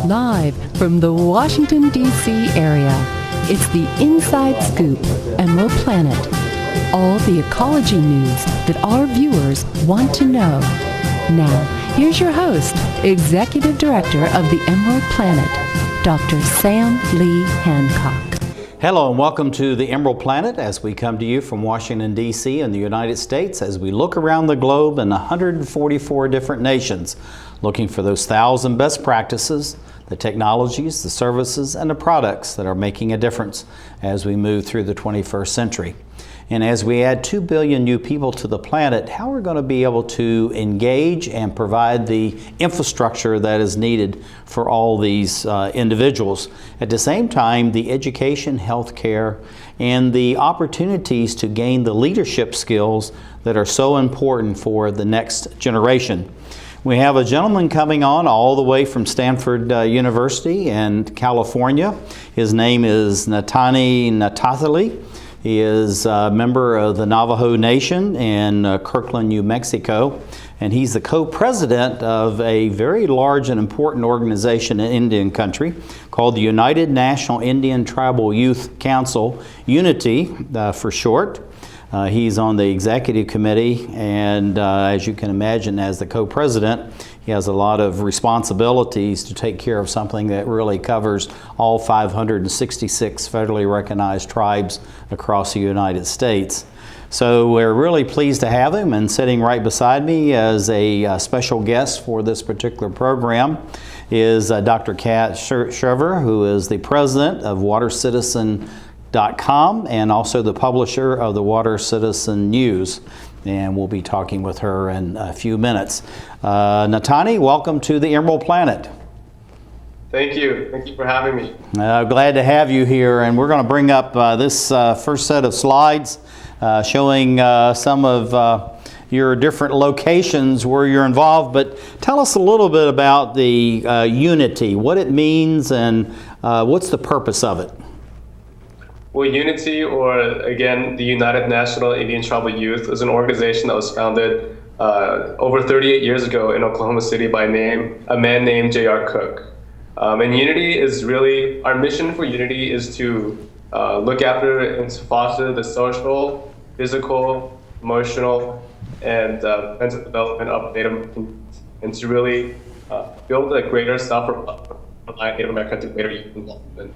Live from the Washington, D.C. area, it's the Inside Scoop, Emerald Planet. All the ecology news that our viewers want to know. Now, here's your host, Executive Director of the Emerald Planet, Dr. Sam Lee Hancock. Hello and welcome to the Emerald Planet as we come to you from Washington, D.C. in the United States as we look around the globe in 144 different nations, looking for those 1,000 best practices, the technologies, the services, and the products that are making a difference as we move through the 21st century. And as we add 2 billion new people to the planet, how we're going to be able to engage and provide the infrastructure that is needed for all these individuals. At the same time, the education, healthcare, and the opportunities to gain the leadership skills that are so important for the next generation. We have a gentleman coming on all the way from Stanford University in California. His name is Nataanii. He is a member of the Navajo Nation in Kirkland, New Mexico, and he's the co-president of a very large and important organization in Indian country called the United National Indian Tribal Youth Council, UNITY for short. He's on the executive committee, and as you can imagine, as the co-president, he has a lot of responsibilities to take care of something that really covers all 566 federally recognized tribes across the United States. So we're really pleased to have him, and sitting right beside me as a special guest for this particular program is Dr. Kat Shrier, who is the president of WaterCitizen.com and also the publisher of the Water Citizen News. And we'll be talking with her in a few minutes. Nataanii, welcome to the Emerald Planet. Thank you. Thank you for having me. Glad to have you here. And we're going to bring up this first set of slides showing some of your different locations where you're involved. But tell us a little bit about the UNITY, what it means, and what's the purpose of it? Well, UNITY, or again, the United National Indian Tribal Youth, is an organization that was founded over 38 years ago in Oklahoma City by a man named J.R. Cook. And UNITY is really, our mission for UNITY is to look after and to foster the social, physical, emotional, and mental development of Native Americans, and to really build a greater self-reliant Native American to greater youth involvement.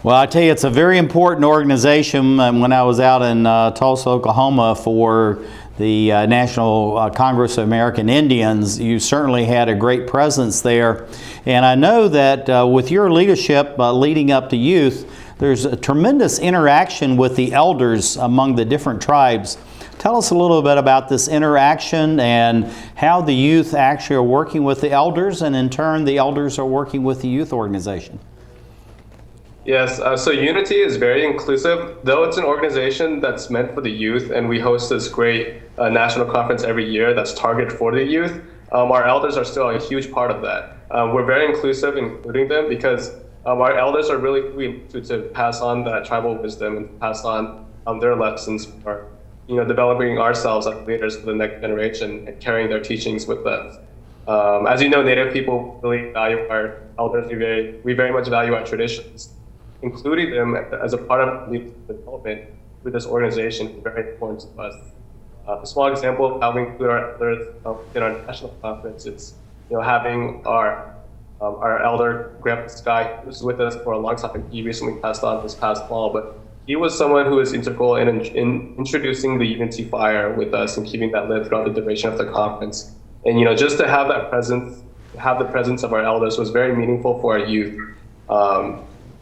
Well, I tell you, it's a very important organization. When I was out in Tulsa, Oklahoma for the National Congress of American Indians, you certainly had a great presence there. And I know that with your leadership leading up to youth, there's a tremendous interaction with the elders among the different tribes. Tell us a little bit about this interaction and how the youth actually are working with the elders, and in turn the elders are working with the youth organization. Yes, so UNITY is very inclusive. Though it's an organization that's meant for the youth, and we host this great national conference every year that's targeted for the youth, our elders are still a huge part of that. We're very inclusive, including them, because our elders are really to pass on that tribal wisdom and pass on their lessons for developing ourselves as leaders for the next generation and carrying their teachings with us. As you know, Native people really value our elders. We very much value our traditions. Including them as a part of leadership development with this organization is very important to us. A small example of how we include our elders in our national conference is, having our elder, Grandpa Sky, who's with us for a long time. He recently passed on this past fall, but he was someone who was integral in introducing the Unity Fire with us and keeping that lit throughout the duration of the conference. And just to have that presence, the presence of our elders was very meaningful for our youth.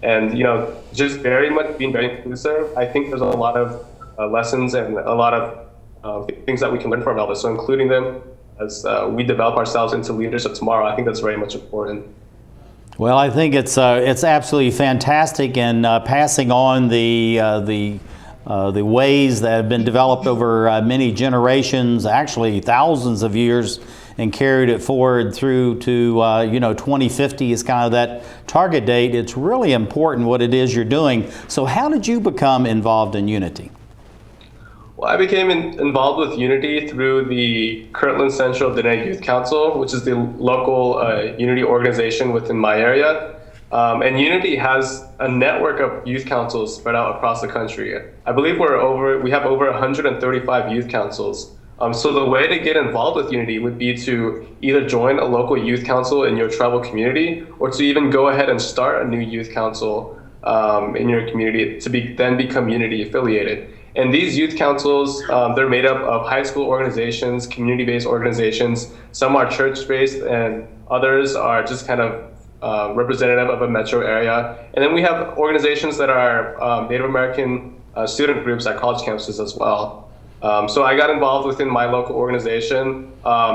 And just very much being very inclusive. I think there's a lot of lessons and a lot of things that we can learn from elders. So including them as we develop ourselves into leaders of tomorrow, I think that's very much important. Well, I think it's absolutely fantastic, and passing on the ways that have been developed over many generations, actually thousands of years, and carried it forward through to 2050 is kind of that target date. It's really important what it is you're doing. So how did you become involved in UNITY? Well, I became involved with Unity through the Kirtland Central Diné Youth Council, which is the local Unity organization within my area. And Unity has a network of youth councils spread out across the country. I believe we have over 135 youth councils. So the way to get involved with Unity would be to either join a local youth council in your tribal community, or to even go ahead and start a new youth council in your community to then become Unity affiliated. And these youth councils, they're made up of high school organizations, community-based organizations. Some are church-based, and others are just kind of representative of a metro area. And then we have organizations that are Native American student groups at college campuses as well. So I got involved within my local organization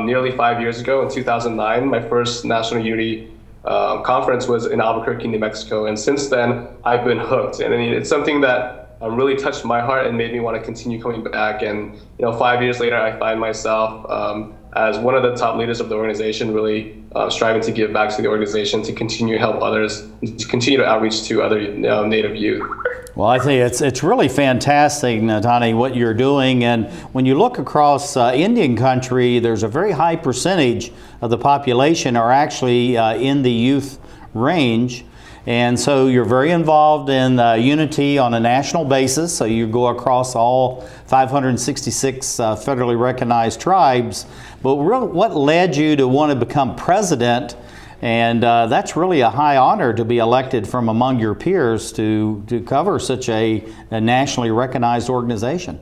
nearly 5 years ago in 2009. My first National Unity conference was in Albuquerque, New Mexico. And since then, I've been hooked. And I mean, it's something that really touched my heart and made me want to continue coming back. And 5 years later, I find myself as one of the top leaders of the organization, really striving to give back to the organization, to continue to help others, to continue to outreach to other Native youth. Well, I think it's really fantastic, Nataanii, what you're doing. And when you look across Indian country, there's a very high percentage of the population are actually in the youth range. And so you're very involved in Unity on a national basis. So you go across all 566 federally recognized tribes. But what led you to want to become president? And that's really a high honor to be elected from among your peers to cover such a nationally recognized organization.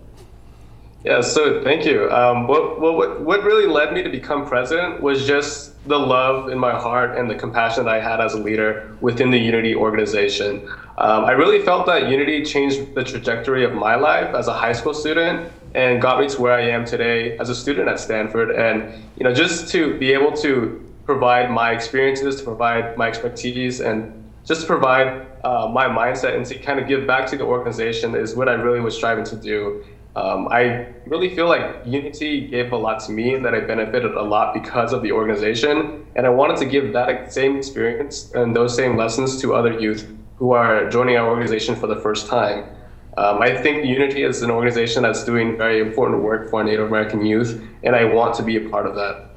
Yeah, so thank you. What really led me to become president was just the love in my heart and the compassion that I had as a leader within the Unity organization. I really felt that Unity changed the trajectory of my life as a high school student and got me to where I am today as a student at Stanford. And just to be able to provide my experiences, to provide my expertise, and just to provide my mindset and to kind of give back to the organization is what I really was striving to do. I really feel like Unity gave a lot to me, and that I benefited a lot because of the organization. And I wanted to give that same experience and those same lessons to other youth who are joining our organization for the first time. I think Unity is an organization that's doing very important work for Native American youth, and I want to be a part of that.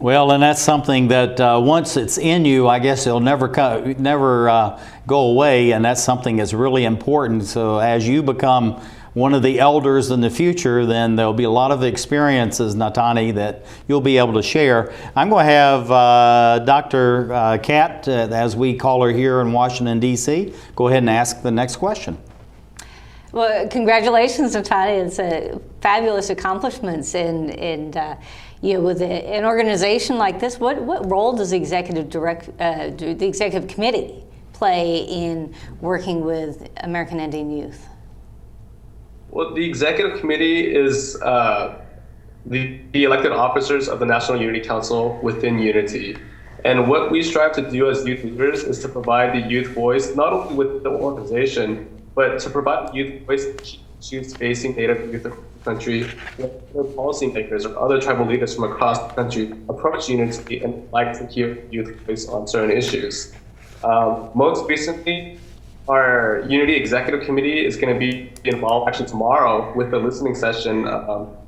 Well, and that's something that once it's in you, I guess it'll never go away, and that's something that's really important. So as you become one of the elders in the future, then there'll be a lot of experiences, Nataanii, that you'll be able to share. I'm going to have Dr. Kat, as we call her here in Washington, D.C., go ahead and ask the next question. Well, congratulations, Nataanii. It's fabulous accomplishments. With an organization like this, what role does the executive committee play in working with American Indian youth? Well, the executive committee is the elected officers of the National Unity Council within Unity. And what we strive to do as youth leaders is to provide the youth voice, not only with the organization, but to provide the youth voice to issues facing Native youth across the country, where policymakers or other tribal leaders from across the country approach Unity and like to hear youth voice on certain issues. Most recently, our Unity Executive Committee is going to be involved actually tomorrow with the listening session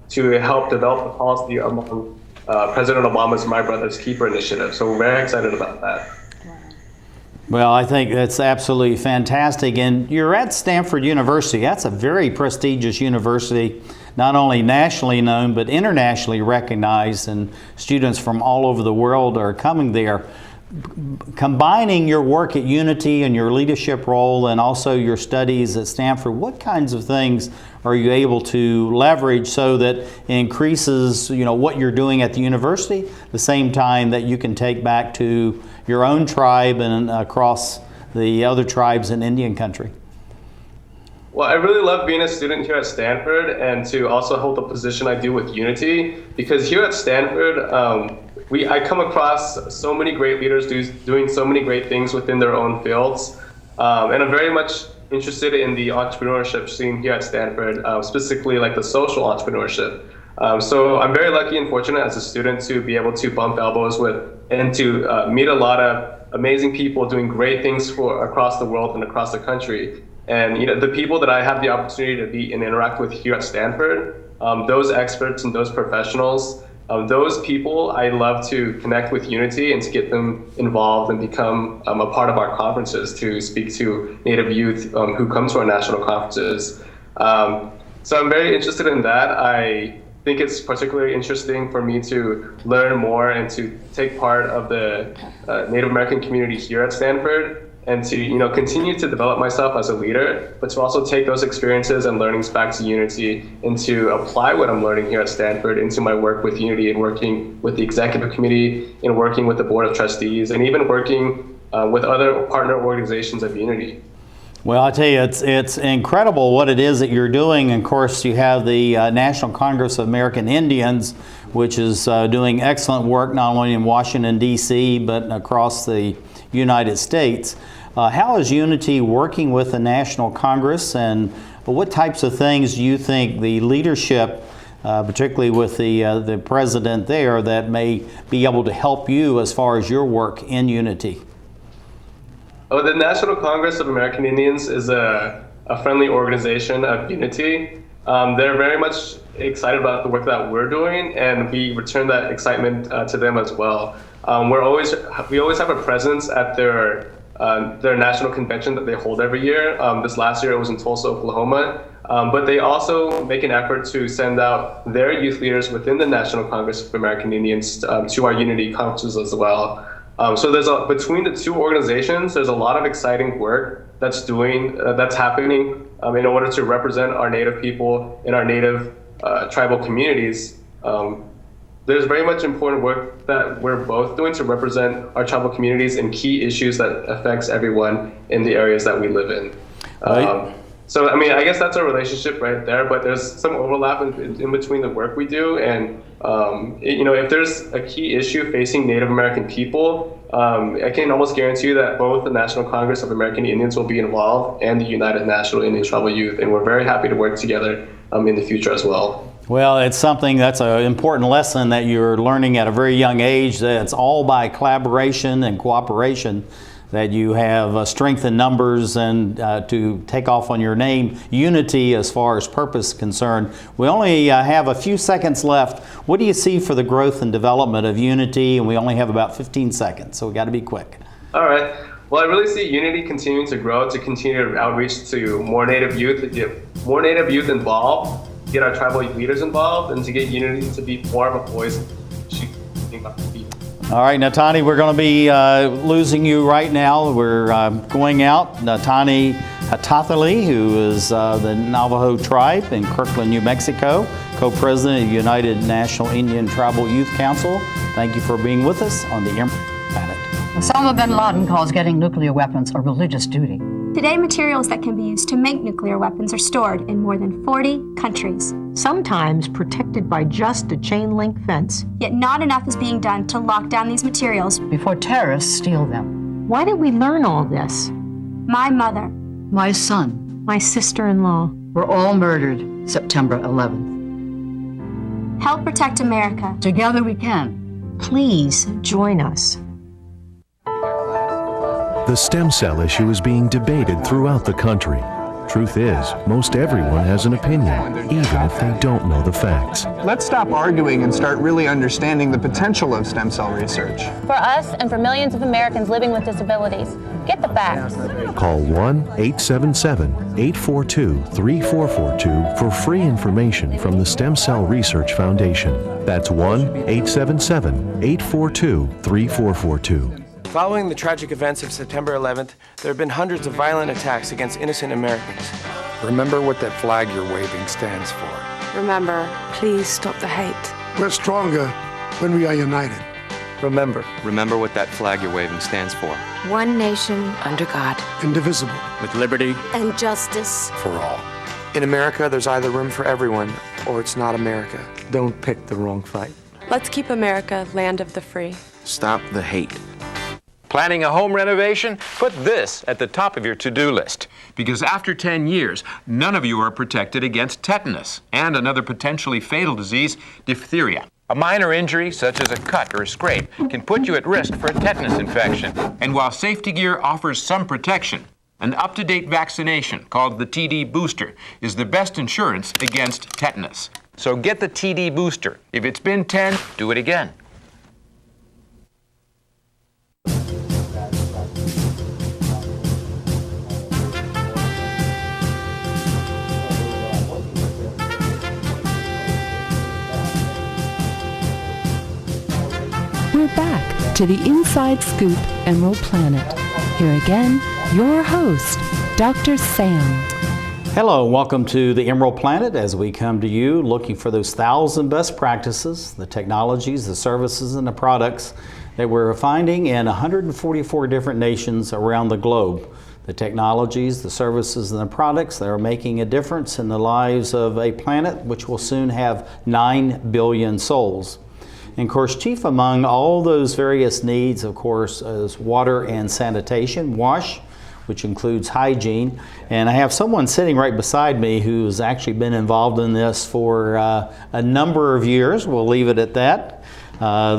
to help develop the policy among President Obama's My Brother's Keeper initiative. So we're very excited about that. Well, I think that's absolutely fantastic. And you're at Stanford University. That's a very prestigious university, not only nationally known, but internationally recognized, and students from all over the world are coming there. Combining your work at Unity and your leadership role and also your studies at Stanford, what kinds of things are you able to leverage so that it increases, what you're doing at the university, the same time that you can take back to your own tribe and across the other tribes in Indian country? Well, I really love being a student here at Stanford and to also hold the position I do with Unity, because here at Stanford, I come across so many great leaders doing so many great things within their own fields. And I'm very much interested in the entrepreneurship scene here at Stanford, specifically like the social entrepreneurship. So I'm very lucky and fortunate as a student to be able to bump elbows with and to meet a lot of amazing people doing great things across the world and across the country. And the people that I have the opportunity to be and interact with here at Stanford, those experts and those professionals, those people, I love to connect with Unity and to get them involved and become a part of our conferences to speak to Native youth who come to our national conferences. So I'm very interested in that. I think it's particularly interesting for me to learn more and to take part of the Native American community here at Stanford, and to continue to develop myself as a leader, but to also take those experiences and learnings back to Unity and to apply what I'm learning here at Stanford into my work with Unity and working with the executive committee and working with the board of trustees and even working with other partner organizations of Unity. Well, I tell you, it's incredible what it is that you're doing. Of course, you have the National Congress of American Indians, which is doing excellent work not only in Washington, D.C., but across the United States. How is Unity working with the National Congress, and what types of things do you think the leadership, particularly with the president there, that may be able to help you as far as your work in Unity? Oh, the National Congress of American Indians is a friendly organization of Unity. They're very much excited about the work that we're doing, and we return that excitement to them as well. We always have a presence at their national convention that they hold every year. This last year it was in Tulsa, Oklahoma. But they also make an effort to send out their youth leaders within the National Congress of American Indians to our Unity conferences as well. So between the two organizations, there's a lot of exciting work that's happening in order to represent our Native people in our Native tribal communities. There's very much important work that we're both doing to represent our tribal communities and key issues that affects everyone in the areas that we live in. So, I guess that's our relationship right there, but there's some overlap in between the work we do. And, if there's a key issue facing Native American people, I can almost guarantee you that both the National Congress of American Indians will be involved and the United National Indian Tribal Youth. And we're very happy to work together in the future as well. Well, it's something that's an important lesson that you're learning at a very young age, that it's all by collaboration and cooperation that you have strength in numbers, and to take off on your name, Unity, as far as purpose is concerned. We only have a few seconds left. What do you see for the growth and development of Unity? And we only have about 15 seconds, so we got to be quick. All right. Well, I really see Unity continuing to grow, to continue to outreach to more Native youth, to get more Native youth involved, get our tribal leaders involved, and to get Unity to be more of a voice. All right, Nataanii, we're going to be losing you right now. We're going out. Nataanii Hatathlie, who is the Navajo tribe in Kirkland, New Mexico, co-president of the United National Indian Tribal Youth Council. Thank you for being with us on the Emerald Planet. Osama bin Laden calls getting nuclear weapons a religious duty. Today, materials that can be used to make nuclear weapons are stored in more than 40 countries. Sometimes protected by just a chain-link fence. Yet not enough is being done to lock down these materials before terrorists steal them. Why did we learn all this? My mother, my son, my sister-in-law were all murdered September 11th. Help protect America. Together we can. Please join us. The stem cell issue is being debated throughout the country. Truth is, most everyone has an opinion, even if they don't know the facts. Let's stop arguing and start really understanding the potential of stem cell research. For us and for millions of Americans living with disabilities, get the facts. Call 1-877-842-3442 for free information from the Stem Cell Research Foundation. That's 1-877-842-3442. Following the tragic events of September 11th, there have been hundreds of violent attacks against innocent Americans. Remember what that flag you're waving stands for. Remember, please stop the hate. We're stronger when we are united. Remember what that flag you're waving stands for. One nation under God. Indivisible. With liberty and justice for all. In America, there's either room for everyone, or it's not America. Don't pick the wrong fight. Let's keep America land of the free. Stop the hate. Planning a home renovation? Put this at the top of your to-do list. Because after 10 years, none of you are protected against tetanus and another potentially fatal disease, diphtheria. A minor injury, such as a cut or a scrape, can put you at risk for a tetanus infection. And while safety gear offers some protection, An up-to-date vaccination called the TD booster is the best insurance against tetanus. So get the TD booster. If it's been 10, do it again. We're back to the Inside Scoop Emerald Planet. Here again, your host, Dr. Sam. Hello, welcome to the Emerald Planet as we come to you looking for those 1,000 best practices, the technologies, the services, and the products that we're finding in 144 different nations around the globe. The technologies, the services, and the products that are making a difference in the lives of a planet which will soon have 9 billion souls. And of course, chief among all those various needs, of course, is water and sanitation, WASH, which includes hygiene. And I have someone sitting right beside me who's actually been involved in this for a number of years. We'll leave it at that.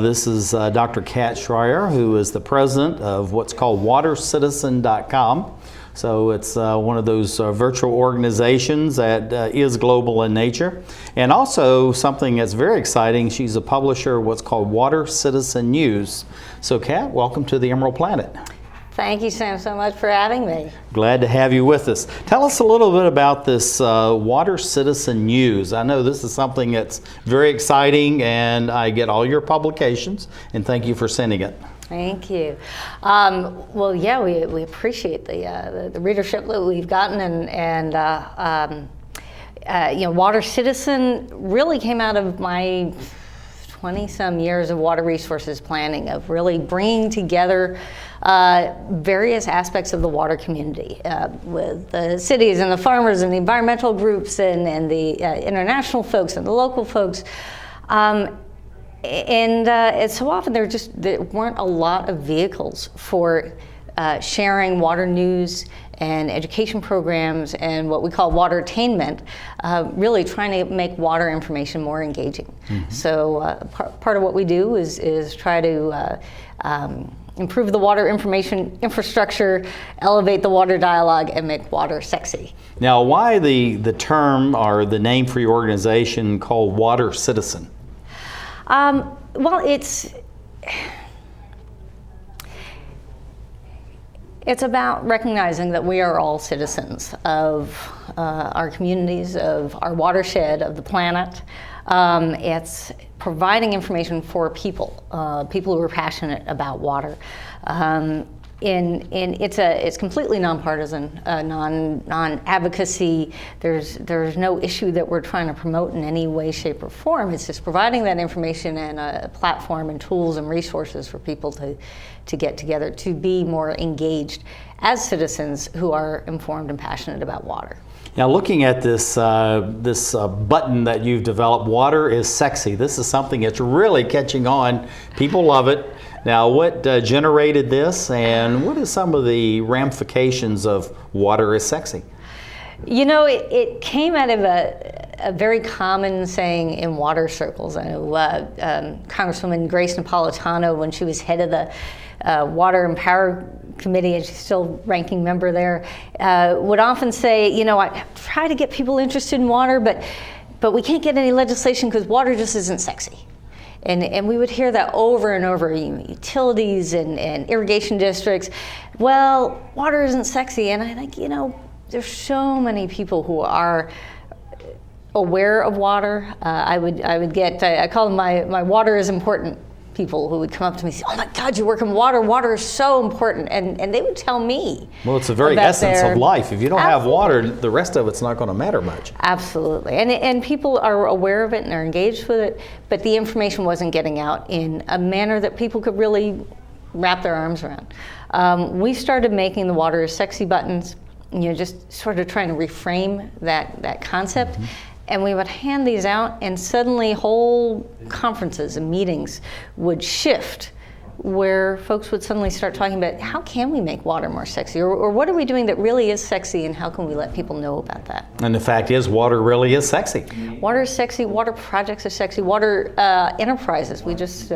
This is Dr. Kat Shrier, who is the president of what's called WaterCitizen.com. So it's one of those virtual organizations that is global in nature. And also something that's very exciting, she's a publisher of what's called Water Citizen News. So Kat, welcome to the Emerald Planet. Thank you, Sam, so much for having me. Glad to have you with us. Tell us a little bit about this Water Citizen News. I know this is something that's very exciting, and I get all your publications, and thank you for sending it. Thank you. Well, yeah, we appreciate the readership that we've gotten, and you know, Water Citizen really came out of my 20-some years of water resources planning, of really bringing together various aspects of the water community with the cities and the farmers and the environmental groups and the international folks and the local folks. And so often there weren't a lot of vehicles for sharing water news and education programs and what we call watertainment, really trying to make water information more engaging. Mm-hmm. So part of what we do is try to improve the water information infrastructure, elevate the water dialogue, and make water sexy. Now, why the term or the name for your organization called Water Citizen? Well, it's about recognizing that we are all citizens of our communities, of our watershed, of the planet. It's providing information for people who are passionate about water. It's completely nonpartisan, non-advocacy. There's no issue that we're trying to promote in any way, shape, or form. It's just providing that information and a platform and tools and resources for people to get together, to be more engaged as citizens who are informed and passionate about water. Now, looking at this button that you've developed, Water is Sexy. This is something that's really catching on. People love it. Now, what generated this, and what are some of the ramifications of Water is Sexy? You know, it came out of a very common saying in water circles. I know Congresswoman Grace Napolitano, when she was head of the Water and Power Committee, and she's still ranking member there, would often say, you know, I try to get people interested in water, but we can't get any legislation because water just isn't sexy. And we would hear that over and over, utilities and irrigation districts. Well, water isn't sexy. And I think, you know, there's so many people who are aware of water. I would get, I call them my water is important people who would come up to me and say, oh my God, you work in water. Water is so important. And they would tell me. Well, it's the very essence of life. If you don't have water, the rest of it's not going to matter much. Absolutely. And people are aware of it and are engaged with it, but the information wasn't getting out in a manner that people could really wrap their arms around. We started making the Water is Sexy buttons, you know, just sort of trying to reframe that concept. Mm-hmm. And we would hand these out, and suddenly whole conferences and meetings would shift where folks would suddenly start talking about how can we make water more sexy, or what are we doing that really is sexy, and how can we let people know about that? And the fact is, water really is sexy. Water is sexy. Water projects are sexy. Water enterprises. We just,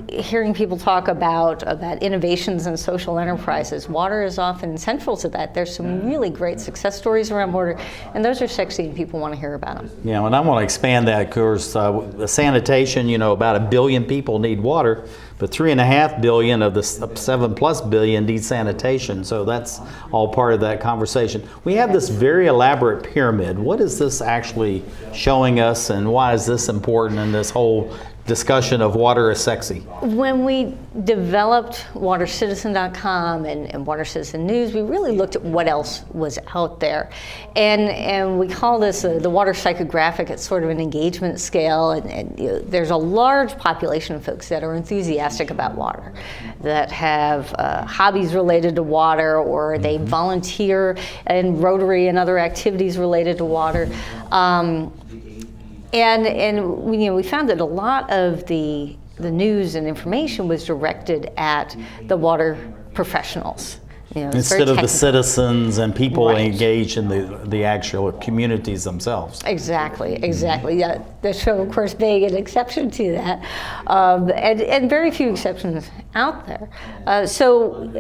hearing people talk about innovations in social enterprises. Water is often central to that. There's some really great success stories around water, and those are sexy, and people want to hear about them. Yeah, and I want to expand that. Of course, sanitation. About 1 billion people need water, but 3.5 billion of the 7+ billion need sanitation. So that's all part of that conversation. We have this very elaborate pyramid. What is this actually showing us, and why is this important in this whole discussion of water is sexy? When we developed WaterCitizen.com and Water Citizen News, we really looked at what else was out there. And we call this the water psychographic. It's sort of an engagement scale. And there's a large population of folks that are enthusiastic about water, that have hobbies related to water, or they volunteer in Rotary and other activities related to water. And we found that a lot of the news and information was directed at the water professionals. Instead of the citizens and people engaged in the actual communities themselves. Exactly. Yeah, the show, of course, being an exception to that, and very few exceptions out there. So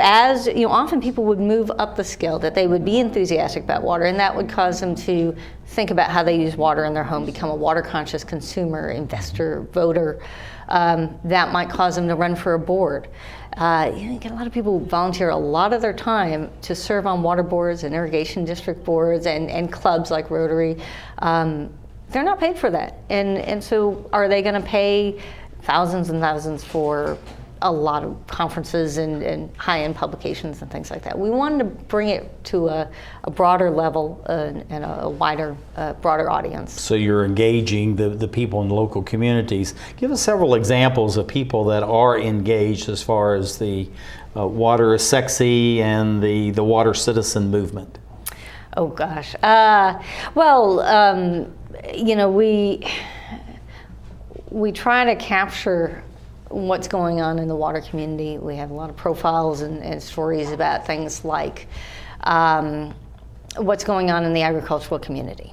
as often people would move up the scale, that they would be enthusiastic about water, and that would cause them to think about how they use water in their home, become a water-conscious consumer, investor, voter. That might cause them to run for a board. You get a lot of people who volunteer a lot of their time to serve on water boards and irrigation district boards and clubs like Rotary. They're not paid for that. And so are they going to pay thousands and thousands for a lot of conferences and high-end publications and things like that? We wanted to bring it to a broader level and a wider, broader audience. So you're engaging the people in the local communities. Give us several examples of people that are engaged as far as the Water is Sexy and the Water Citizen movement. Oh gosh. We try to capture what's going on in the water community. We have a lot of profiles and stories about things like what's going on in the agricultural community.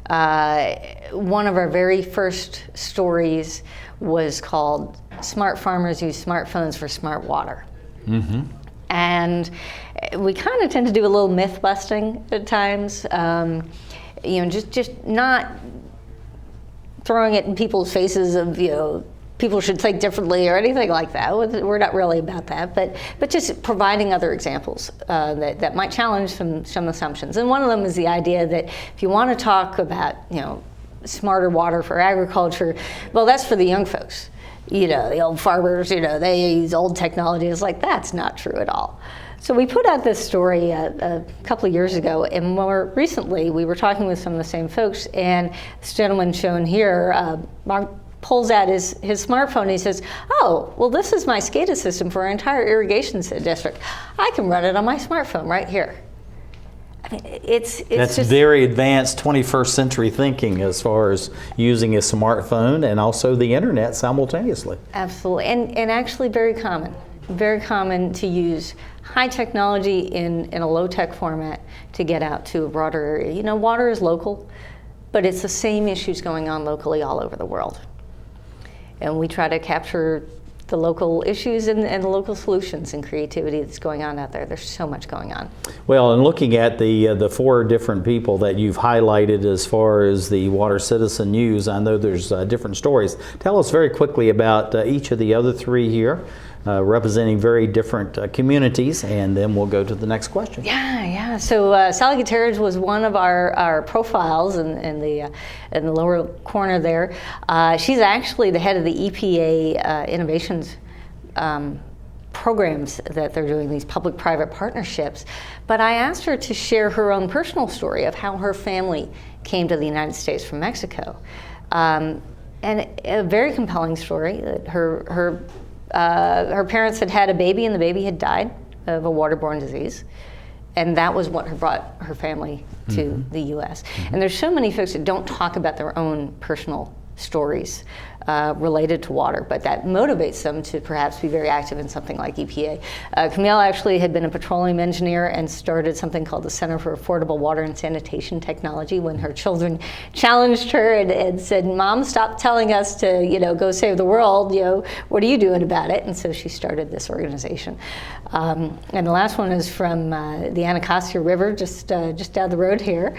One of our very first stories was called Smart Farmers Use Smartphones for Smart Water. And we kind of tend to do a little myth busting at times, just not throwing it in people's faces of, people should think differently or anything like that. We're not really about that, but just providing other examples that might challenge some assumptions. And one of them is the idea that if you want to talk about, smarter water for agriculture, well, that's for the young folks. The old farmers, they use old technology. It's like, that's not true at all. So we put out this story a couple of years ago, and more recently we were talking with some of the same folks, and this gentleman shown here, Mark, pulls out his smartphone and he says, oh, well, this is my SCADA system for our entire irrigation district. I can run it on my smartphone right here. I mean, that's just very advanced 21st century thinking as far as using a smartphone and also the internet simultaneously. Absolutely, and actually very common to use high technology in a low-tech format to get out to a broader area. Water is local, but it's the same issues going on locally all over the world. And we try to capture the local issues and the local solutions and creativity that's going on out there. There's so much going on. Well, and looking at the 4 different people that you've highlighted as far as the Water Citizen News, I know there's different stories. Tell us very quickly about each of the other 3 here, representing very different communities, and then we'll go to the next question. Yeah. So Sally Gutierrez was one of our profiles in the lower corner there. She's actually the head of the EPA innovations programs that they're doing, these public-private partnerships. But I asked her to share her own personal story of how her family came to the United States from Mexico. And a very compelling story that her parents had a baby, and the baby had died of a waterborne disease, and that was what brought her family to the U.S. And there's so many folks that don't talk about their own personal stories related to water, but that motivates them to perhaps be very active in something like EPA. Camille actually had been a petroleum engineer and started something called the Center for Affordable Water and Sanitation Technology when her children challenged her and said, "Mom, stop telling us to, go save the world. What are you doing about it?" And so she started this organization. And the last one is from the Anacostia River, just down the road here.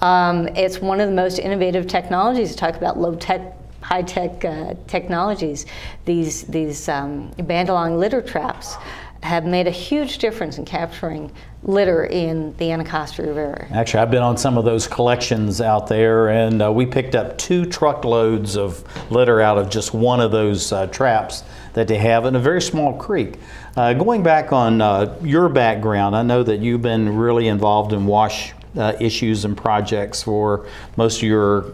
It's one of the most innovative technologies to talk about low-tech, high-tech technologies. These Bandalong litter traps have made a huge difference in capturing litter in the Anacostia River. Actually, I've been on some of those collections out there, and we picked up 2 truckloads of litter out of just one of those traps that they have in a very small creek. Going back on your background, I know that you've been really involved in wash issues and projects for most of your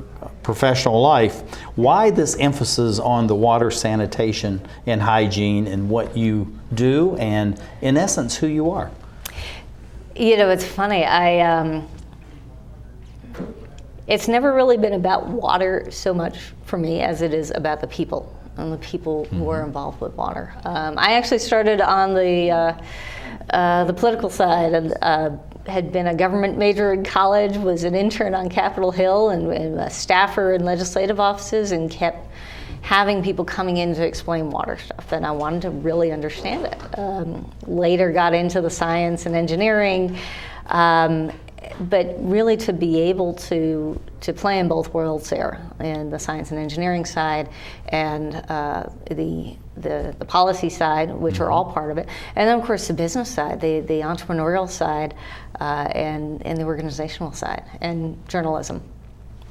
professional life. Why this emphasis on the water sanitation and hygiene and what you do and, in essence, who you are? It's funny. It's never really been about water so much for me as it is about the people and the people who are involved with water. I actually started on the political side and had been a government major in college, was an intern on Capitol Hill and a staffer in legislative offices, and kept having people coming in to explain water stuff, and I wanted to really understand it. Later got into the science and engineering, but really to be able to play in both worlds there, and the science and engineering side and the policy side, which are all part of it, and then of course the business side, the entrepreneurial side, and the organizational side, and journalism.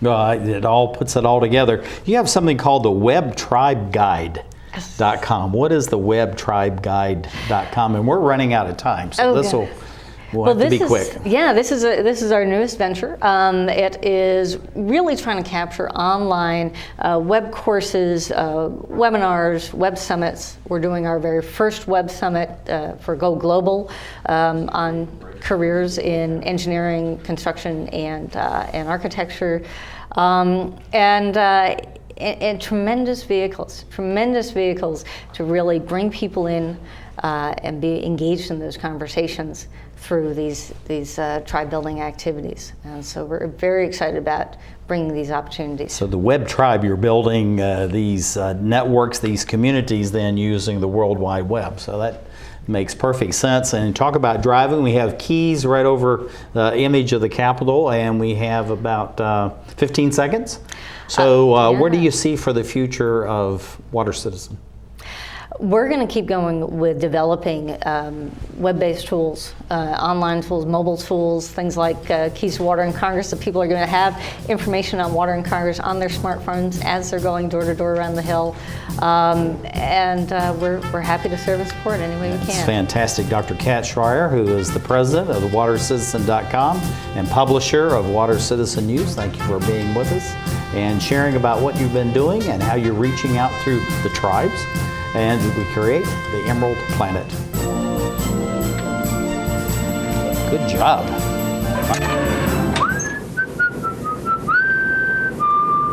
It all puts it all together. You have something called the WebTribeGuide.com. What is the WebTribeGuide.com? And we're running out of time, so we'll have to be quick. Yeah, this is our newest venture. It is really trying to capture online web courses, webinars, web summits. We're doing our very first web summit for Go Global on careers in engineering, construction, and architecture, and tremendous vehicles to really bring people in and be engaged in those conversations through these tribe building activities. And so we're very excited about bringing these opportunities. So the Web Tribe, you're building these networks, these communities, then using the World Wide Web. So that makes perfect sense. And talk about driving, we have keys right over the image of the Capitol, and we have about 15 seconds. So where do you see for the future of Water Citizen? We're going to keep going with developing web-based tools, online tools, mobile tools, things like Keys to Water in Congress, that people are going to have information on Water in Congress on their smartphones as they're going door to door around the Hill. And we're happy to serve and support any way we can. It's fantastic. Dr. Kat Shrier, who is the president of the WaterCitizen.com and publisher of Water Citizen News, thank you for being with us and sharing about what you've been doing and how you're reaching out through the tribes. And we create the Emerald Planet. Good job.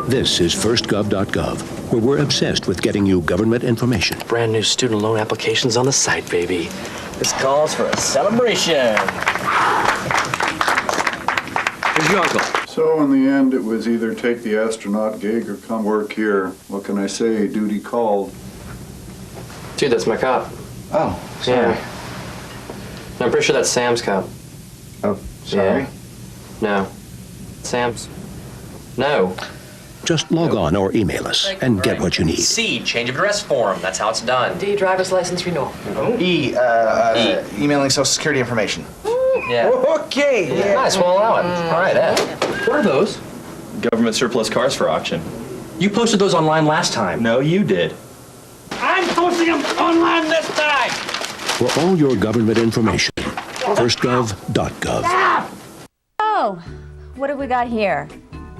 This is firstgov.gov, where we're obsessed with getting you government information. Brand new student loan applications on the site, baby. This calls for a celebration. Here's your uncle. So in the end, it was either take the astronaut gig or come work here. What can I say? Duty called. Dude, that's my cop. Oh, sorry. Yeah. No, I'm pretty sure that's Sam's cop. Oh, sorry. Yeah. No. Sam's. No. Just log on or email us and get what you need. C, change of address form. That's how it's done. D, driver's license renewal. E, emailing Social Security information. Yeah. Okay. Yeah. Nice, we'll allow it. All right, What are those? Government surplus cars for auction. You posted those online last time. No, you did. I'm posting them online this time! For all your government information, firstgov.gov. Oh, what have we got here?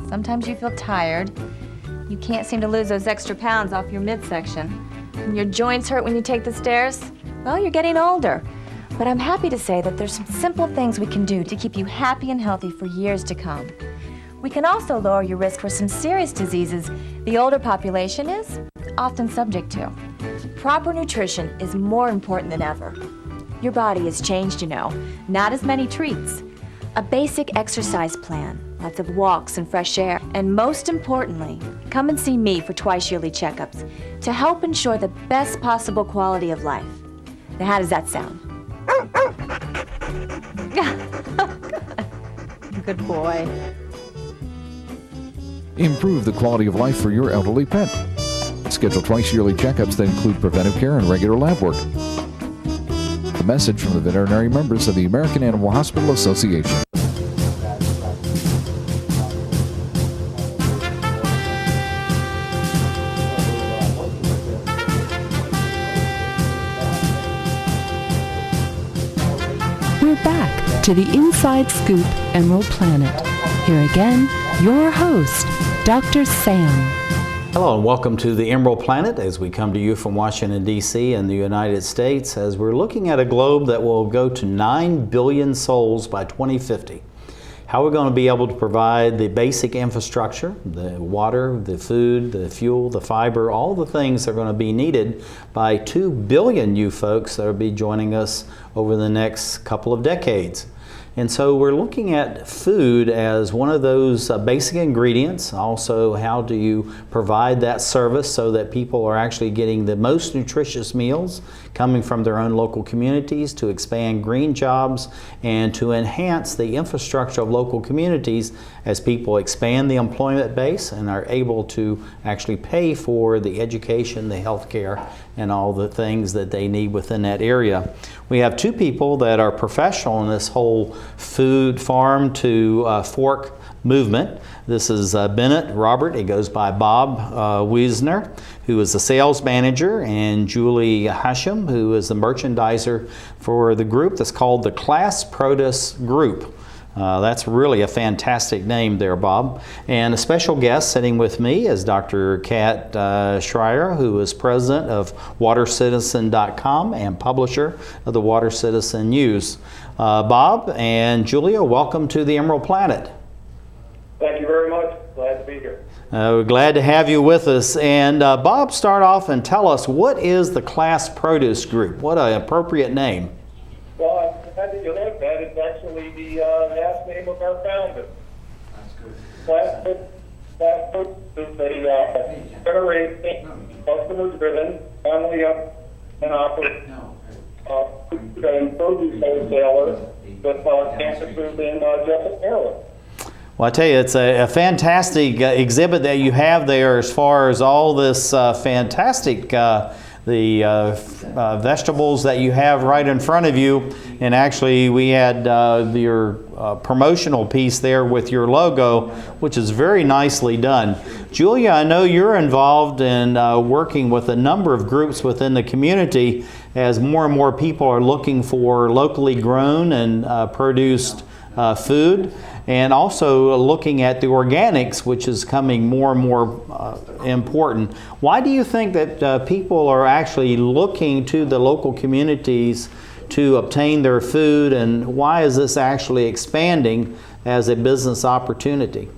Sometimes you feel tired. You can't seem to lose those extra pounds off your midsection. And your joints hurt when you take the stairs. Well, you're getting older. But I'm happy to say that there's some simple things we can do to keep you happy and healthy for years to come. We can also lower your risk for some serious diseases the older population is often subject to. Proper nutrition is more important than ever. Your body has changed, you know. Not as many treats. A basic exercise plan, lots of walks and fresh air, and most importantly, come and see me for twice-yearly checkups to help ensure the best possible quality of life. Now, how does that sound? Good boy. Improve the quality of life for your elderly pet. Schedule twice-yearly checkups that include preventive care and regular lab work. A message from the veterinary members of the American Animal Hospital Association. We're back to the Inside Scoop Emerald Planet. Here again, your host, Dr. Sam. Hello and welcome to the Emerald Planet as we come to you from Washington, D.C. and the United States as we're looking at a globe that will go to 9 billion souls by 2050. How we're going to be able to provide the basic infrastructure, the water, the food, the fuel, the fiber, all the things that are going to be needed by 2 billion you folks that will be joining us over the next couple of decades. And so we're looking at food as one of those basic ingredients. Also, how do you provide that service so that people are actually getting the most nutritious meals coming from their own local communities, to expand green jobs and to enhance the infrastructure of local communities as people expand the employment base and are able to actually pay for the education, the health care, and all the things that they need within that area. We have two people that are professional in this whole food farm to fork movement. This is Bennett Robert, he goes by Bob Wiesner, who is the sales manager, and Julie Hashem, who is the merchandiser for the group that's called the Class Produce Group. That's really a fantastic name there, Bob. And a special guest sitting with me is Dr. Kat Shrier, who is president of WaterCitizen.com and publisher of the Water Citizen News. Bob and Julia, welcome to the Emerald Planet. Thank you very much. Glad to be here. We're glad to have you with us. And Bob, start off and tell us, what is the Class Produce Group? What an appropriate name. Well, I'm glad that you like that. It's actually the last name of our founder. That's good. Class Produce is a generating, customer-driven, family-owned and operated produce wholesaler with campuses in Jessup, Maryland. Well, I tell you, it's a fantastic exhibit that you have there as far as all this fantastic vegetables that you have right in front of you. And actually, we had your promotional piece there with your logo, which is very nicely done. Julia, I know you're involved in working with a number of groups within the community as more and more people are looking for locally grown and produced food, and also looking at the organics, which is coming more and more important. Why do you think that people are actually looking to the local communities to obtain their food, and why is this actually expanding as a business opportunity?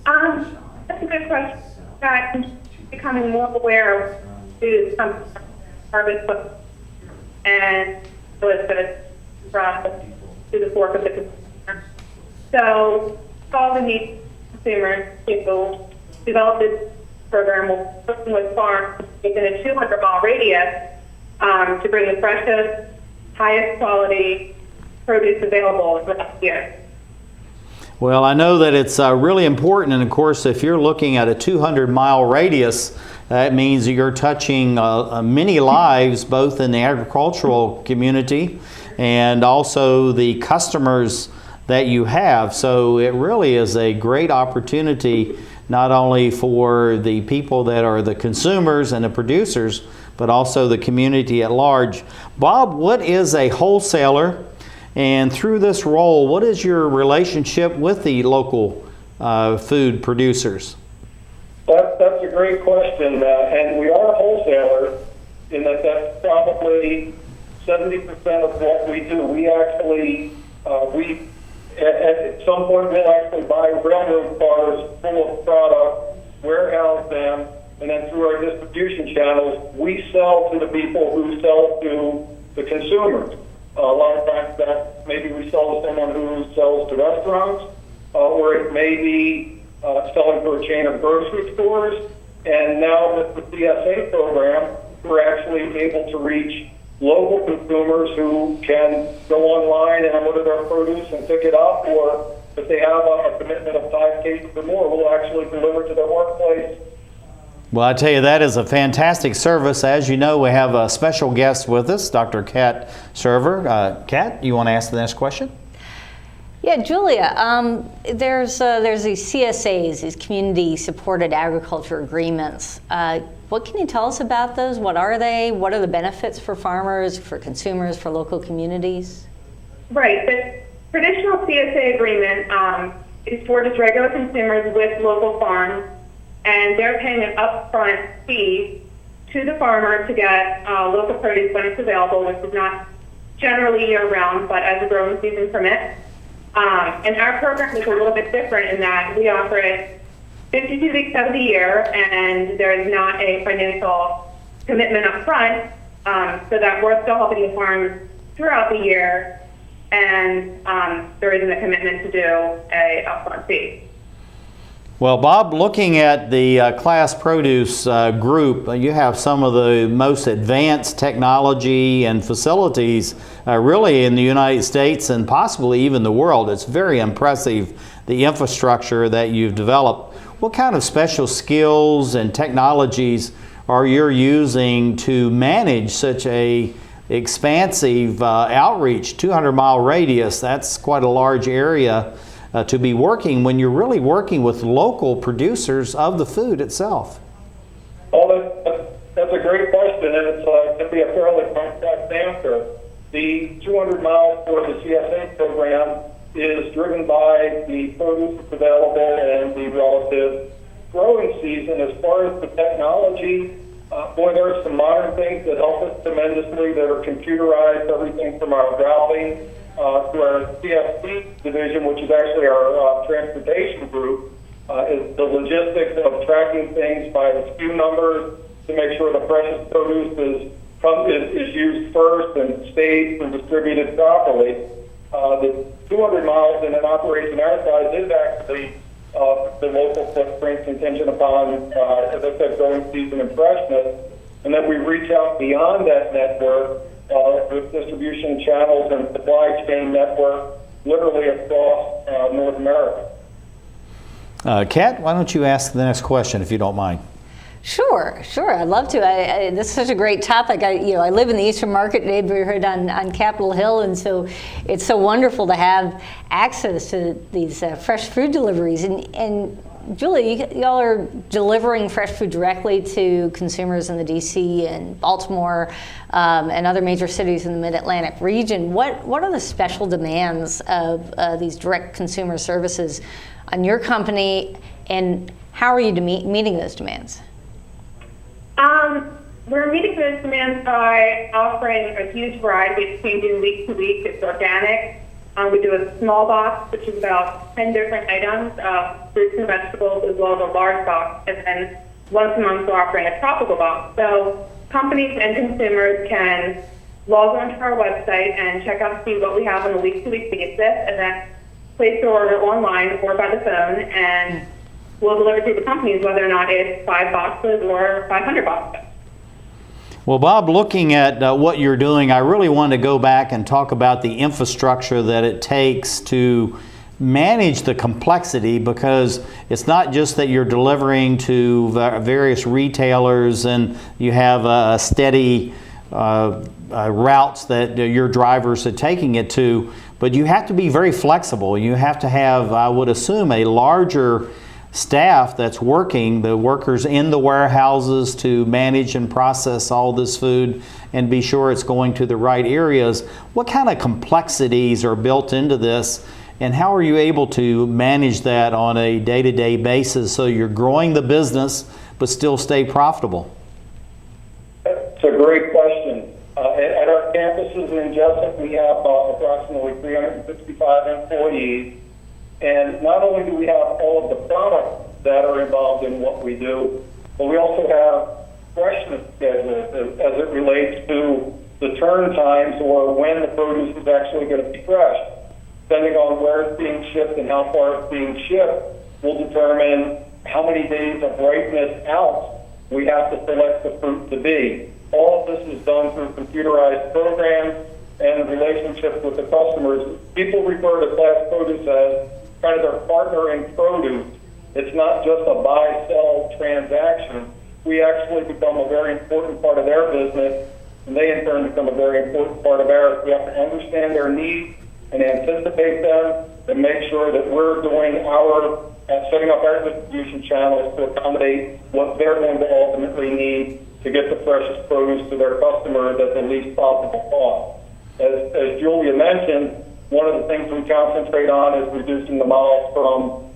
That's a good question. I'm becoming more aware of food from harvest and illicit process to the fork of the consumer. So, all the needs consumers to develop this program. We're working with farms within a 200-mile radius to bring the freshest, highest quality produce available throughout the year. Well, I know that it's really important, and of course, if you're looking at a 200-mile radius, that means you're touching many lives, both in the agricultural community and also the customers that you have. So it really is a great opportunity, not only for the people that are the consumers and the producers, but also the community at large. Bob, what is a wholesaler? And through this role, what is your relationship with the local food producers? That's a great question, and we are a wholesaler in that's probably 70% of what we do. We actually, at some point we'll actually buy railroad cars full of product, warehouse them, and then through our distribution channels, we sell to the people who sell to the consumers. A lot of times that maybe we sell to someone who sells to restaurants, or it may be selling for a chain of grocery stores. And now with the CSA program, we're actually able to reach local consumers who can go online and order their produce and pick it up, or if they have a commitment of 5 cases or more, we'll actually deliver to their workplace. Well, I tell you, that is a fantastic service. As you know, we have a special guest with us, Dr. Kat Server. Kat, you want to ask the next question? Yeah, Julia, there's these CSAs, these community-supported agriculture agreements. What can you tell us about those? What are they? What are the benefits for farmers, for consumers, for local communities? Right. The traditional CSA agreement is for just regular consumers with local farms, and they're paying an upfront fee to the farmer to get local produce when it's available, which is not generally year-round, but as the growing season permits. And our program is a little bit different in that we offer it 52 weeks out of the year, and there is not a financial commitment up front, so that we're still helping the farms throughout the year, and there isn't a commitment to do a upfront fee. Well, Bob, looking at the Class Produce group, you have some of the most advanced technology and facilities really in the United States and possibly even the world. It's very impressive, the infrastructure that you've developed. What kind of special skills and technologies are you using to manage such a expansive outreach, 200-mile radius? That's quite a large area to be working when you're really working with local producers of the food itself. Oh, that's a great question, and it's going to be a fairly complex answer. The 200 miles for the CSA program is driven by the produce that's available and the relative growing season. As far as the technology, boy, there are some modern things that help us tremendously that are computerized, everything from our routing to our CFC division, which is actually our transportation group, is the logistics of tracking things by the SKU numbers to make sure the precious produce is used first and staged and distributed properly. The 200 miles in an operation our size is actually the local footprint contingent upon, as I said, growing season and freshness, and then we reach out beyond that network with distribution channels and supply chain network literally across North America. Kat, why don't you ask the next question if you don't mind? Sure. I'd love to. This is such a great topic. I live in the Eastern Market neighborhood on Capitol Hill, and so it's so wonderful to have access to these fresh food deliveries. And Julie, y'all are delivering fresh food directly to consumers in the D.C. and Baltimore and other major cities in the Mid-Atlantic region. What are the special demands of these direct consumer services on your company, and how are you meeting those demands? We're meeting those demands by offering a huge variety. It's changing week to week. It's organic. We do a small box, which is about 10 different items, fruits and vegetables, as well as a large box. And then once a month, we're offering a tropical box. So companies and consumers can log on to our website and check out to see what we have on a week-to-week basis, and then place their order online or by the phone, and we'll deliver to the companies whether or not it's 5 boxes or 500 boxes. Well, Bob, looking at what you're doing, I really want to go back and talk about the infrastructure that it takes to manage the complexity, because it's not just that you're delivering to various retailers and you have a steady routes that your drivers are taking it to, but you have to be very flexible. You have to have, I would assume, a larger staff that's working, the workers in the warehouses to manage and process all this food and be sure it's going to the right areas. What kind of complexities are built into this, and how are you able to manage that on a day-to-day basis so you're growing the business but still stay profitable? It's a great question. At our campuses in Jessup, we have approximately 365 employees. And not only do we have all of the products that are involved in what we do, but we also have freshness schedules as it relates to the turn times or when the produce is actually going to be fresh. Depending on where it's being shipped and how far it's being shipped, will determine how many days of ripeness out we have to select the fruit to be. All of this is done through computerized programs and relationships with the customers. People refer to Class Produce as kind of their partner in produce. It's not just a buy-sell transaction. We actually become a very important part of their business, and they in turn become a very important part of ours. We have to understand their needs and anticipate them and make sure that we're doing our, setting up our distribution channels to accommodate what they're going to ultimately need to get the freshest produce to their customers at the least possible cost. As Julia mentioned, one of the things we concentrate on is reducing the miles from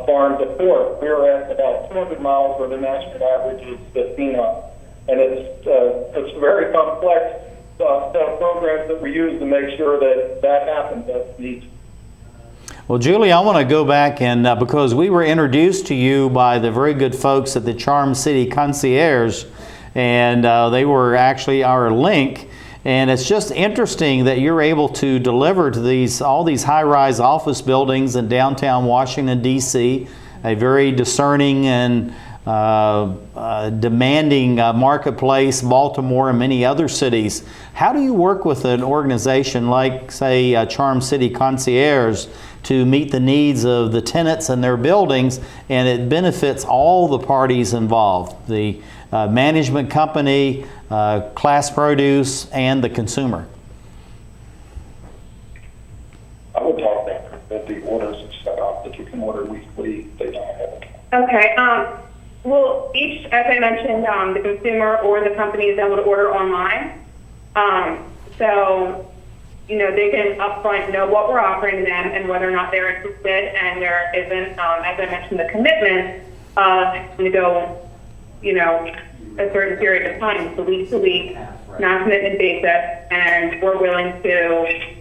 farm to port. We're at about 200 miles where the national average is 1,500. And it's a very complex set of programs that we use to make sure that happens as needed. Well, Julie, I want to go back and because we were introduced to you by the very good folks at the Charm City Concierge, and they were actually our link. And it's just interesting that you're able to deliver to all these high-rise office buildings in downtown Washington, D.C., a very discerning and demanding marketplace, Baltimore and many other cities. How do you work with an organization like, say, Charm City Concierge to meet the needs of the tenants and their buildings, and it benefits all the parties involved, the management company, Class Produce, and the consumer? I would talk that the orders are set up, that you can order weekly, they don't have it. Okay. Well, each, as I mentioned, the consumer or the company is able to order online. So, you know, they can upfront know what we're offering them and whether or not they're interested. And there isn't, as I mentioned, the commitment to go, you know, a certain period of time, so week to week, non-commitment basis, and we're willing to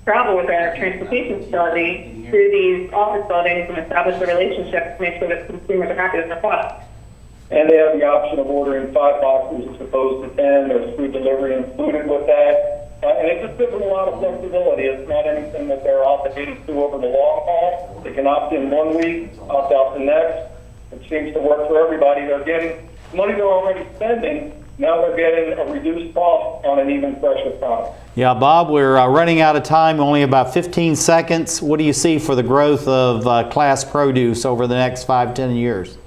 travel with our transportation facility through these office buildings and establish a relationship to make sure that consumers are happy with their product. And they have the option of ordering 5 boxes as opposed to 10. There's food delivery included with that. And it just gives them a lot of flexibility. It's not anything that they're obligated to over the long haul. They can opt in one week, opt out the next. It seems to work for everybody. They're getting money they're already spending. Now they're getting a reduced cost on an even fresher product. Yeah, Bob, we're running out of time, only about 15 seconds. What do you see for the growth of Class Produce over the next 5-10 years?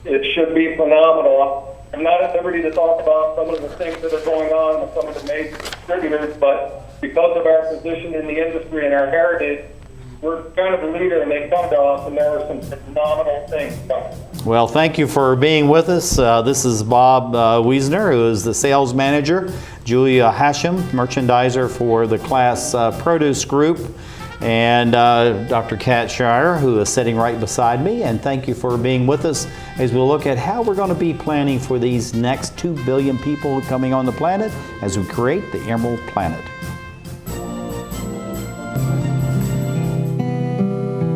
It should be phenomenal. I'm not at liberty to talk about some of the things that are going on with some of the major distributors, but because of our position in the industry and our heritage, we're kind of the leader, and they come to us, and there are some phenomenal things coming. Well, thank you for being with us. This is Bob Wiesner, who is the sales manager, Julia Hashem, merchandiser for the Class Produce Group, and Dr. Kat Shrier, who is sitting right beside me. And thank you for being with us as we look at how we're going to be planning for these next 2 billion people coming on the planet as we create the Emerald Planet.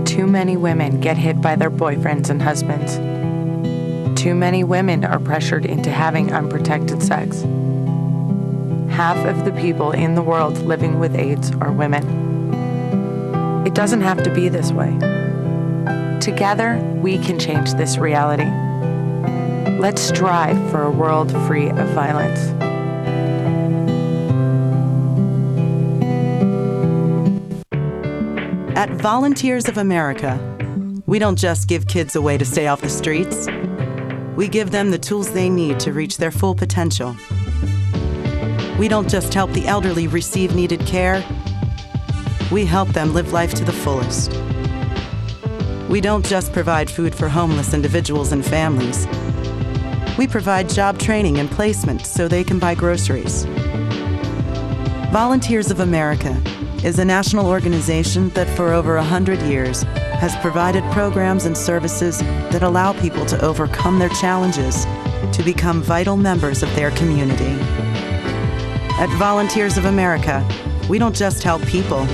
Too many women get hit by their boyfriends and husbands. Too many women are pressured into having unprotected sex. Half of the people in the world living with AIDS are women. It doesn't have to be this way. Together, we can change this reality. Let's strive for a world free of violence. At Volunteers of America, we don't just give kids a way to stay off the streets. We give them the tools they need to reach their full potential. We don't just help the elderly receive needed care. We help them live life to the fullest. We don't just provide food for homeless individuals and families. We provide job training and placement so they can buy groceries. Volunteers of America is a national organization that for over 100 years has provided programs and services that allow people to overcome their challenges to become vital members of their community. At Volunteers of America, we don't just help people,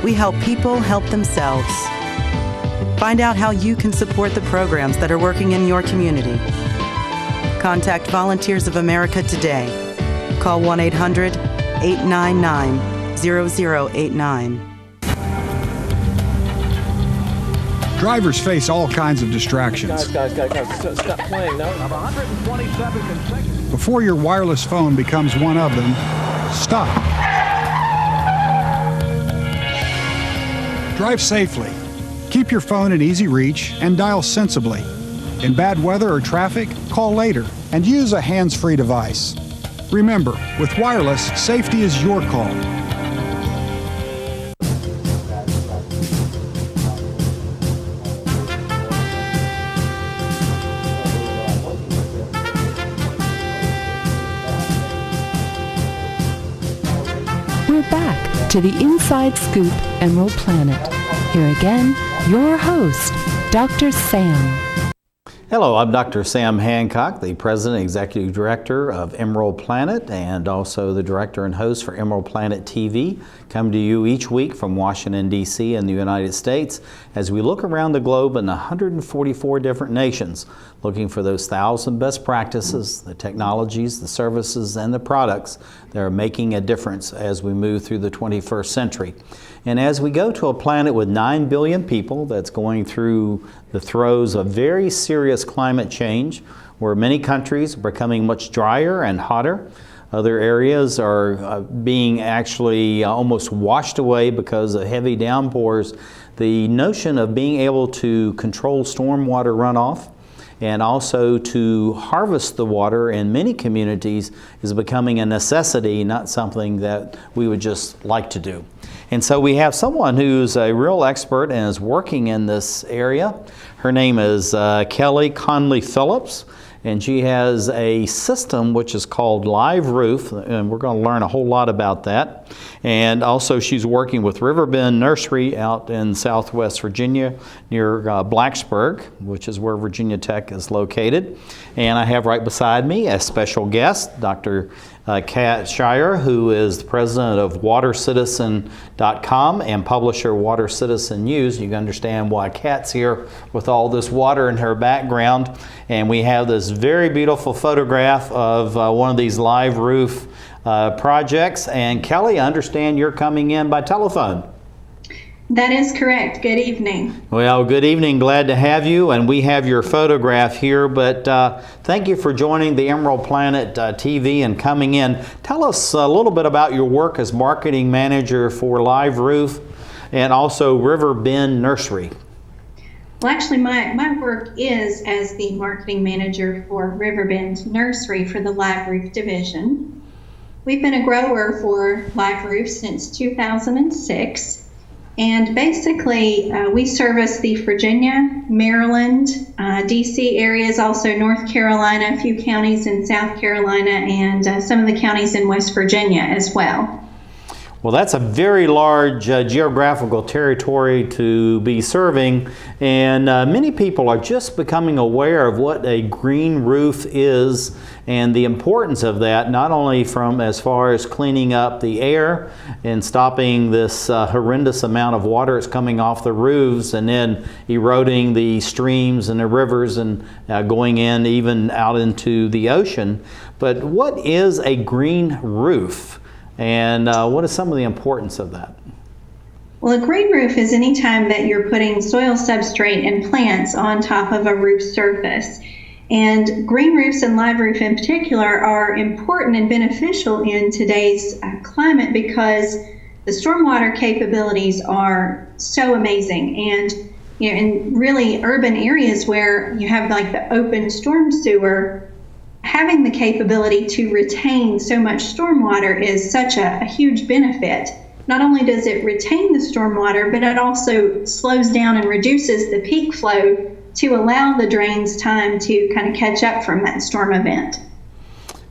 we help people help themselves. Find out how you can support the programs that are working in your community. Contact Volunteers of America today. Call 1-800-899-0089. Drivers face all kinds of distractions. Guys, stop playing. No. 127 consecutive. Before your wireless phone becomes one of them, stop. Drive safely. Keep your phone in easy reach and dial sensibly. In bad weather or traffic, call later and use a hands-free device. Remember, with wireless, safety is your call. We're back to the Inside Scoop Emerald Planet. Here again, your host, Dr. Sam. Hello, I'm Dr. Sam Hancock, the President and Executive Director of Emerald Planet and also the Director and host for Emerald Planet TV. Come to you each week from Washington, D.C. in the United States as we look around the globe in 144 different nations, looking for those 1,000 best practices, the technologies, the services, and the products that are making a difference as we move through the 21st century. And as we go to a planet with 9 billion people that's going through the throes of very serious climate change, where many countries are becoming much drier and hotter, other areas are being actually almost washed away because of heavy downpours, the notion of being able to control stormwater runoff and also to harvest the water in many communities is becoming a necessity, not something that we would just like to do. And so we have someone who's a real expert and is working in this area. Her name is Kelly Connoley-Phillips, and she has a system which is called LiveRoof, and we're going to learn a whole lot about that. And also she's working with Riverbend Nursery out in Southwest Virginia near Blacksburg, which is where Virginia Tech is located. And I have right beside me a special guest, Dr. Kat Shrier, who is the president of WaterCitizen.com and publisher Water Citizen News. You can understand why Kat's here with all this water in her background. And we have this very beautiful photograph of one of these LiveRoof projects. And Kelly, I understand you're coming in by telephone. That is correct. Good evening. Well, good evening. Glad to have you. And we have your photograph here. But thank you for joining the Emerald Planet TV and coming in. Tell us a little bit about your work as marketing manager for LiveRoof and also Riverbend Nursery. Well, actually, my work is as the marketing manager for Riverbend Nursery for the LiveRoof division. We've been a grower for LiveRoof since 2006. And basically, we service the Virginia, Maryland, D.C. areas, also North Carolina, a few counties in South Carolina, and some of the counties in West Virginia as well. Well, that's a very large geographical territory to be serving, and many people are just becoming aware of what a green roof is and the importance of that, not only from as far as cleaning up the air and stopping this horrendous amount of water that's coming off the roofs and then eroding the streams and the rivers and going in even out into the ocean. But what is a green roof? And what is some of the importance of that? Well, a green roof is any time that you're putting soil substrate and plants on top of a roof surface. And green roofs and LiveRoof in particular are important and beneficial in today's climate because the stormwater capabilities are so amazing. And you know, in really urban areas where you have like the open storm sewer, having the capability to retain so much stormwater is such a huge benefit. Not only does it retain the stormwater, but it also slows down and reduces the peak flow to allow the drains time to kind of catch up from that storm event.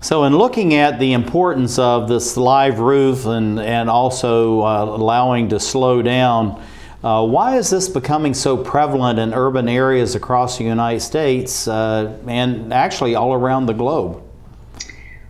So in looking at the importance of this LiveRoof and also allowing to slow down, why is this becoming so prevalent in urban areas across the United States and actually all around the globe?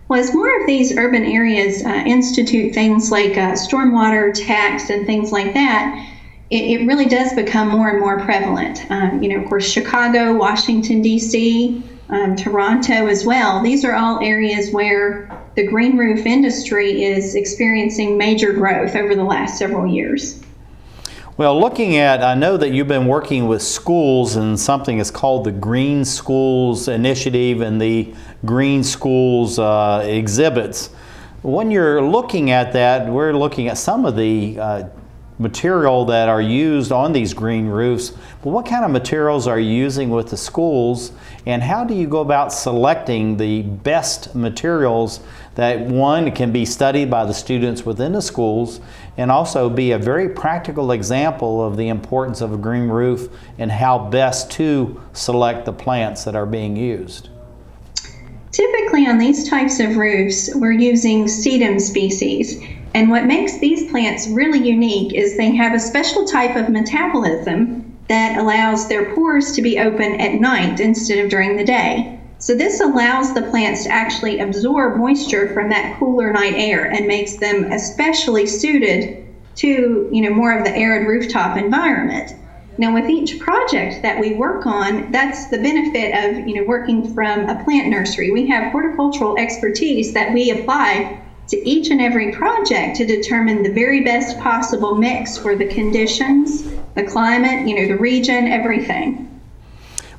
Well, as more of these urban areas institute things like stormwater tax and things like that, it really does become more and more prevalent. You know, of course, Chicago, Washington, D.C., Toronto as well. These are all areas where the green roof industry is experiencing major growth over the last several years. Well, looking at, I know that you've been working with schools and something is called the Green Schools Initiative and the Green Schools exhibits. When you're looking at that, we're looking at some of the material that are used on these green roofs. But what kind of materials are you using with the schools, and how do you go about selecting the best materials that, one, can be studied by the students within the schools and also be a very practical example of the importance of a green roof and how best to select the plants that are being used? Typically on these types of roofs, we're using sedum species. And what makes these plants really unique is they have a special type of metabolism that allows their pores to be open at night instead of during the day. So this allows the plants to actually absorb moisture from that cooler night air and makes them especially suited to, more of the arid rooftop environment. Now, with each project that we work on, that's the benefit of, working from a plant nursery. We have horticultural expertise that we apply to each and every project to determine the very best possible mix for the conditions, the climate, the region, everything.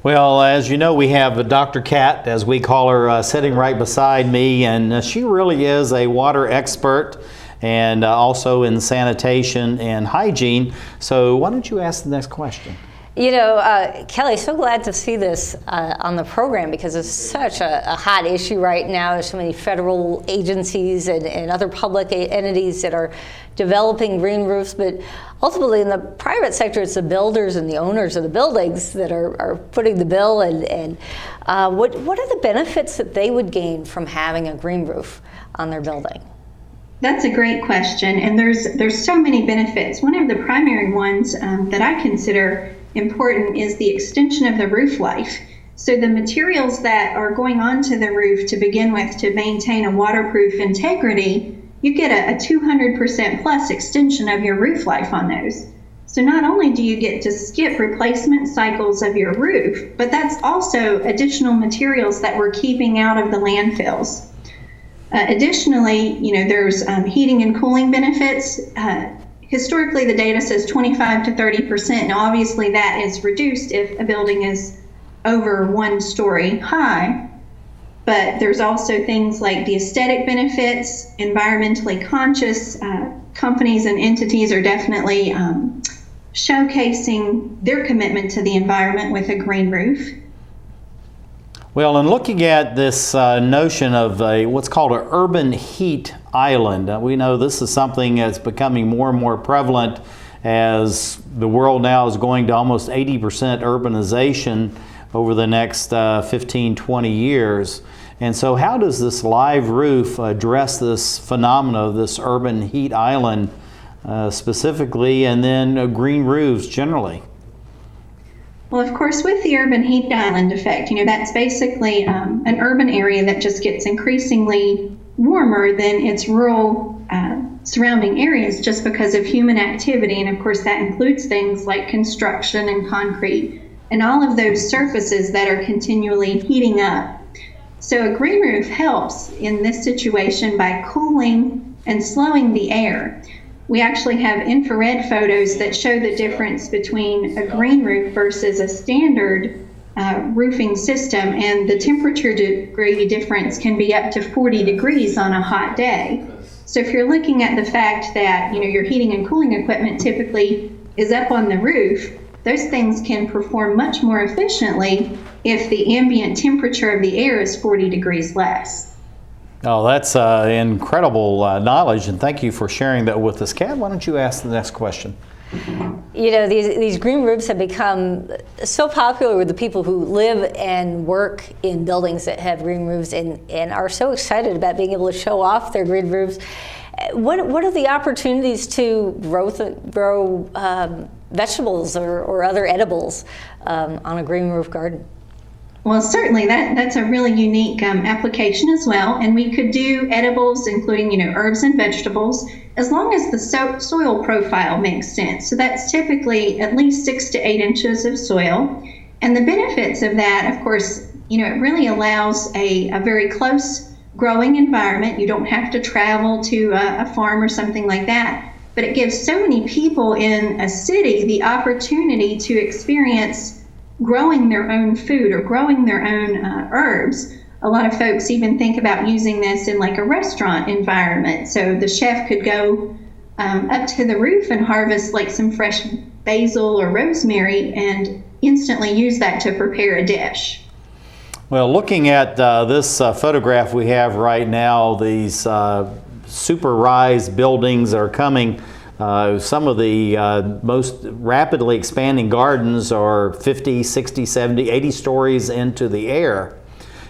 Well, as you know, we have Dr. Kat, as we call her, sitting right beside me, and she really is a water expert and also in sanitation and hygiene. So why don't you ask the next question? Kelly, so glad to see this on the program because it's such a hot issue right now. There's so many federal agencies and other public entities that are developing green roofs, but ultimately in the private sector, it's the builders and the owners of the buildings that are putting the bill. And what are the benefits that they would gain from having a green roof on their building? That's a great question, and there's so many benefits. One of the primary ones that I consider important is the extension of the roof life. So the materials that are going onto the roof to begin with to maintain a waterproof integrity, you get a 200% plus extension of your roof life on those. So not only do you get to skip replacement cycles of your roof, but that's also additional materials that we're keeping out of the landfills. Additionally, there's heating and cooling benefits. Historically, the data says 25 to 30%. Now, obviously, that is reduced if a building is over 1 story high. But there's also things like the aesthetic benefits. Environmentally conscious companies and entities are definitely showcasing their commitment to the environment with a green roof. Well, in looking at this notion of what's called an urban heat island, we know this is something that's becoming more and more prevalent as the world now is going to almost 80% urbanization over the next 15, 20 years. And so how does this LiveRoof address this phenomena of this urban heat island specifically, and then green roofs generally? Well, of course, with the urban heat island effect, that's basically an urban area that just gets increasingly warmer than its rural surrounding areas just because of human activity. And of course, that includes things like construction and concrete and all of those surfaces that are continually heating up. So a green roof helps in this situation by cooling and slowing the air. We actually have infrared photos that show the difference between a green roof versus a standard roofing system, and the temperature degree difference can be up to 40 degrees on a hot day. So if you're looking at the fact that your heating and cooling equipment typically is up on the roof, those things can perform much more efficiently if the ambient temperature of the air is 40 degrees less. Oh, that's incredible knowledge, and thank you for sharing that with us. Kat, why don't you ask the next question? These green roofs have become so popular with the people who live and work in buildings that have green roofs and are so excited about being able to show off their green roofs. What are the opportunities to grow vegetables or other edibles on a green roof garden? Well, certainly that's a really unique application as well. And we could do edibles, including, herbs and vegetables, as long as the soil profile makes sense. So that's typically at least 6 to 8 inches of soil. And the benefits of that, of course, it really allows a very close growing environment. You don't have to travel to a farm or something like that, but it gives so many people in a city the opportunity to experience growing their own food or growing their own herbs. A lot of folks even think about using this in like a restaurant environment. So the chef could go up to the roof and harvest like some fresh basil or rosemary and instantly use that to prepare a dish. Well, looking at this photograph we have right now, these super rise buildings are coming. Some of the most rapidly expanding gardens are 50, 60, 70, 80 stories into the air.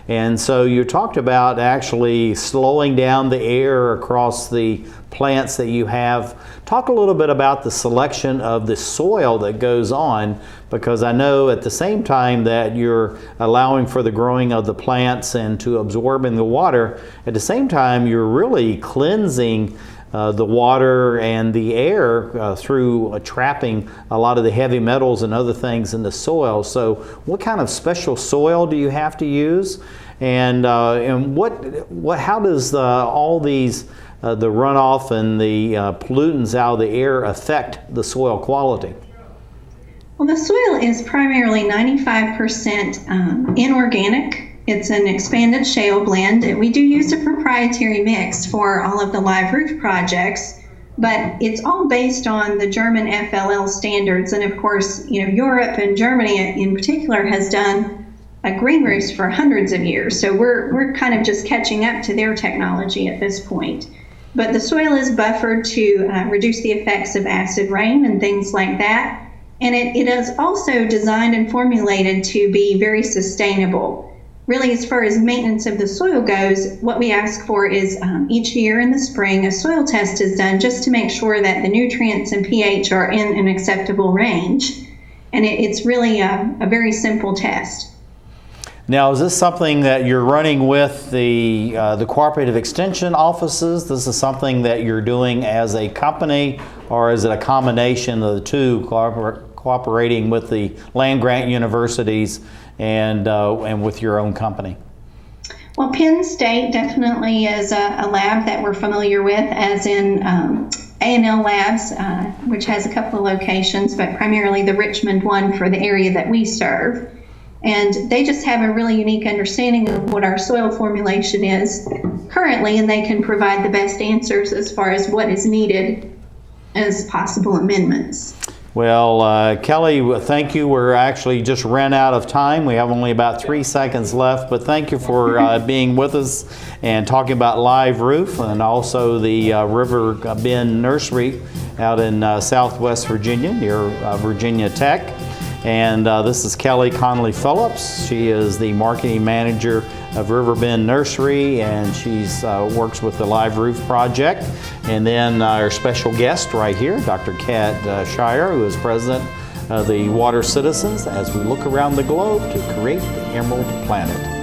And so you talked about actually slowing down the air across the plants that you have. Talk a little bit about the selection of the soil that goes on, because I know at the same time that you're allowing for the growing of the plants and to absorbing the water, at the same time you're really cleansing the water and the air through trapping a lot of the heavy metals and other things in the soil. So what kind of special soil do you have to use? And how does all these, the runoff and the pollutants out of the air affect the soil quality? Well, the soil is primarily 95% inorganic. It's an expanded shale blend. We do use a proprietary mix for all of the LiveRoof projects, but it's all based on the German FLL standards. And of course, Europe and Germany in particular has done green roofs for hundreds of years. So we're kind of just catching up to their technology at this point. But the soil is buffered to reduce the effects of acid rain and things like that. And it is also designed and formulated to be very sustainable. Really, as far as maintenance of the soil goes, what we ask for is each year in the spring, a soil test is done just to make sure that the nutrients and pH are in an acceptable range. And it's really a very simple test. Now, is this something that you're running with the cooperative extension offices? This is something that you're doing as a company, or is it a combination of the two, cooperating with the land-grant universities and with your own company? Well, Penn State definitely is a lab that we're familiar with, as in A&L Labs, which has a couple of locations, but primarily the Richmond one for the area that we serve. And they just have a really unique understanding of what our soil formulation is currently, and they can provide the best answers as far as what is needed as possible amendments. Well, Kelly, thank you. We're actually just ran out of time. We have only about 3 seconds left, but thank you for being with us and talking about LiveRoof and also the Riverbend Nursery out in Southwest Virginia near Virginia Tech. And this is Kelly Connoley-Phillips. She is the marketing manager of Riverbend Nursery, and she's works with the LiveRoof project. And then our special guest right here, Dr. Kat Shrier, who is president of the Water Citizens, as we look around the globe to create the Emerald Planet.